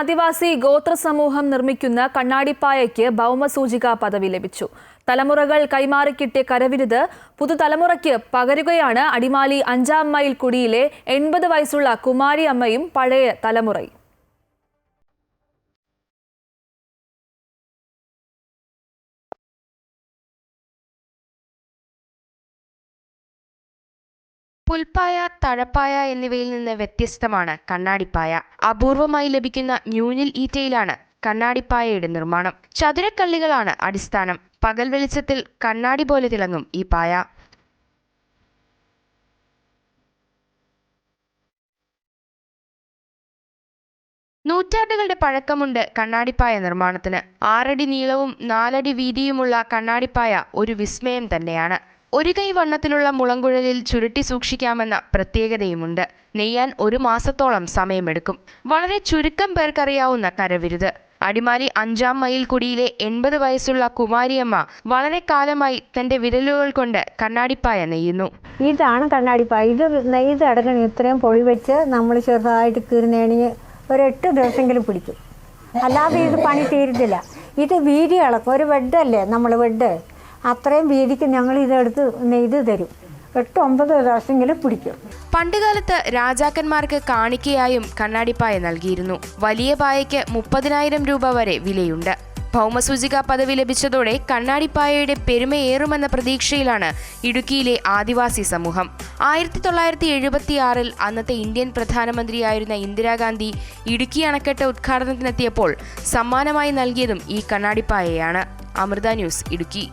ആദിവാസി ഗോത്ര സമൂഹം നിർമ്മിക്കുന്ന കണ്ണാടിപ്പായയ്ക്ക് ഭൗമസൂചിക പദവി ലഭിച്ചു. തലമുറകൾ കൈമാറിക്കിട്ടിയ കരവിരുത് പുതുതലമുറയ്ക്ക് പകരുകയാണ് അടിമാലി 5-ാം മൈൽ കുടിയിലെ 80 വയസ്സുള്ള കുമാരി അമ്മയും പഴയ തലമുറയും. പുൽപ്പായ, തഴപ്പായ എന്നിവയിൽ നിന്ന് വ്യത്യസ്തമാണ് കണ്ണാടിപ്പായ. അപൂർവമായി ലഭിക്കുന്ന ന്യൂനിൽ ഈറ്റയിലാണ് കണ്ണാടിപ്പായയുടെ നിർമ്മാണം. ചതുരക്കള്ളികളാണ് അടിസ്ഥാനം. പകൽ വെളിച്ചത്തിൽ കണ്ണാടി പോലെ തിളങ്ങും ഈ പായ. നൂറ്റാണ്ടുകളുടെ പഴക്കമുണ്ട് കണ്ണാടിപ്പായ നിർമ്മാണത്തിന്. 6 അടി നീളവും 4 അടി വീതിയുമുള്ള കണ്ണാടിപ്പായ ഒരു വിസ്മയം തന്നെയാണ്. ഒരു കൈ വണ്ണത്തിലുള്ള മുളങ്കുഴലിൽ ചുരുട്ടി സൂക്ഷിക്കാമെന്ന പ്രത്യേകതയുമുണ്ട്. നെയ്യാൻ 1 മാസത്തോളം സമയമെടുക്കും. വളരെ ചുരുക്കം പേർക്കറിയാവുന്ന കരവിരുത്. അടിമാലി 5-ാം മൈൽ കുടിയിലെ 80 വയസ്സുള്ള കുമാരിയമ്മ വളരെ കാലമായി തന്റെ വിരലുകൾ കൊണ്ട് കണ്ണാടിപ്പായ നെയ്യുന്നു. ഇതാണ് കണ്ണാടിപ്പായ. ഇത് നെയ്ത് അടക്കണം. ഇത്രയും പൊഴി വെച്ച് നമ്മൾ ചെറുതായിട്ട് കീറിനേണിഞ്ഞ് ഒരു 8 ദിവസമെങ്കിലും പിടിക്കും. അല്ലാതെ ഇത് പണി തീരത്തില്ല. ഇത് വീതി അളക്കും. ഒരു വെഡല്ലേ നമ്മൾ വെഡ്, അത്രയും വീതിക്ക് ഞങ്ങൾ ഇതെടുത്ത് നെയ്ത് തരും. 8-9 ദിവസമെങ്കിലും പിടിക്കും. പണ്ടുകാലത്ത് രാജാക്കന്മാർക്ക് കാണിക്കയായും കണ്ണാടിപ്പായ നൽകിയിരുന്നു. വലിയ പായയ്ക്ക് 30,000 രൂപ വരെ വിലയുണ്ട്. ഭൗമസൂചിക പദവി ലഭിച്ചതോടെ കണ്ണാടിപ്പായയുടെ പെരുമയേറുമെന്ന പ്രതീക്ഷയിലാണ് ഇടുക്കിയിലെ ആദിവാസി സമൂഹം. 1976-ൽ അന്നത്തെ ഇന്ത്യൻ പ്രധാനമന്ത്രിയായിരുന്ന ഇന്ദിരാഗാന്ധി ഇടുക്കി അണക്കെട്ട് ഉദ്ഘാടനത്തിനെത്തിയപ്പോൾ സമ്മാനമായി നൽകിയതും ഈ കണ്ണാടിപ്പായയാണ്. അമൃത ന്യൂസ്, ഇടുക്കി.